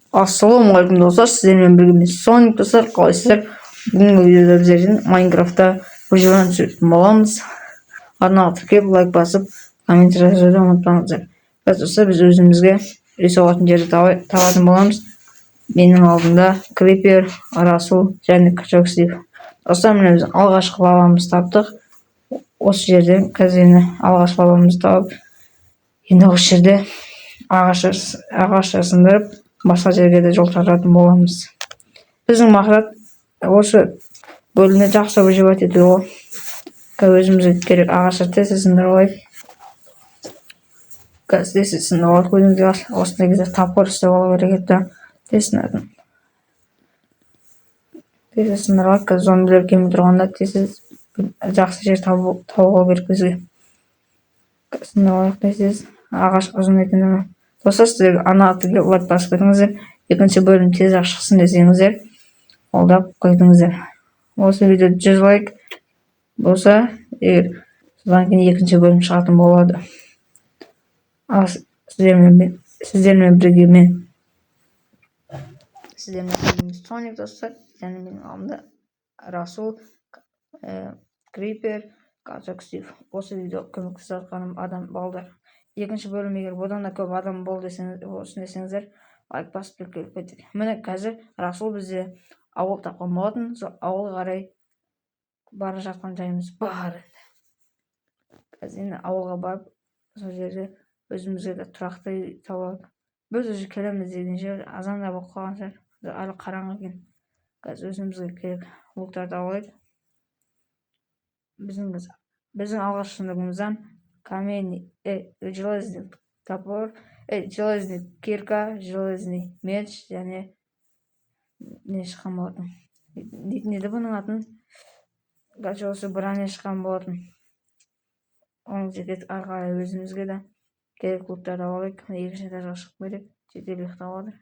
Ассалаумағалейкум достар, сіздермен бірге Соник достар, қалайсыздар? Бүгінгі видеода біздер Майнкрафтта выживание түсіретін боламыз. Арнаға тіркеліп, лайк басып, коммент жазуды ұмытпаңыздар. Достар, біз өзімізге үй салатын жерді табатын боламыз. Менің алдымда Крипер, Расул және Качок Стив. Достар, міне біз алғашқы лавамызды таптық. Осы жерден қазір алғашқы лавамызды тауып, енді осы жерде ағаш жасындырып, басқа жерге де жол тартатын боламыз. Біздің мақсат осы бөлімде жақсы выживать ету ғой. Өзімізге керек ағаштар тез сындырып алайық. Тез сындырып алайық. Өзімізге осындай кезде тапқыр істеп алу керек еді. Тез сындырып алайық. Зомбилер келмей тұрғанда тез жақсы жер табуға керек бізге. Сындырып алайық тез. Ағаш ұзын екен. Достар, сіздер анаға лайк басып кетіңіздер. Екінші бөлім тез-ақ шықсын десеңіздер, қолдап қойдыңыздар. Осы видео 100 лайк болса, содан кейін екінші бөлім шығатын болады. Ал сіздермен бірге мен Соник достар, және менің алдымда Расул, Крипер, Качок Стив. Осы видео көмектесіп жатқан адам балдар. Екінші бөлім егер одан да көп адам болды десеңіздер, лайк басып келіп кетеді. Міне қазір Расул бізде ауыл тапқан болатын. Ауылға қарай бара жатқан жайымыз бар. Қазір ауылға барып, сол жерде өзімізге де тұрақты табайық. Біз уже келеміз дегенше азан да болып қалған шығар. Әлі қараңғы екен. Қазір өзімізге керек луктарды алайық. Біздің алғашқылығымыздан камень, железный топор, железный кирка, железный меч және не шыққан болатын. Не еді бұның атын? Осы броня шыққан болатын. Оның жекет арқылы өзімізге де керек луктарды алайық. Екінші этажға шығып керек. Жетел ұйықтап отыр.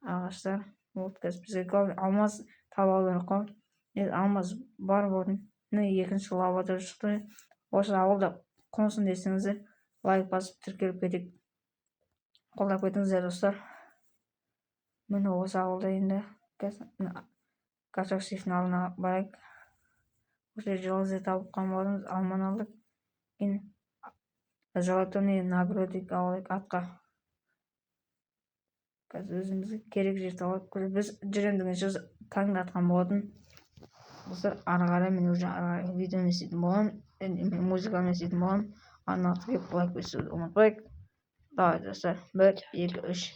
Ағаштар. Бізге алмаз таба алу керек қой. Алмаз бар болатын. Екінші лавада шықты. Осы ауылда қонсын десеңіздер, лайк басып тіркеліп кетейік. Қолдап кетіңіздер достар. Міне осы ауылда енді Качок Стивтің алдына барайық. Осы железо тауып қалмадыңыз, алман алдық. Золотой наградник алайық атқа. Қазір өзімізге керек жер табайық. Біз жүремдігінше таңда атқан болатын. Достар, ары қарай мен уже видео істейтін боламын. Музыканы істейтін боламын. Арнаға тіркеліп лайк басуды ұмытпайық. Давай достар, 1, 2, 3.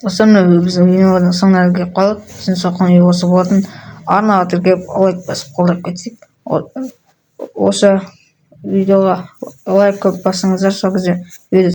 Достар, мына біздің видеоның соңына келіп қалдық. Сіздің соққан үй осы болатын. Арнаға тіркеліп лайк басып қолдап кетсек. Осы видеоға лайк көп басыңыздар, сол кезде видео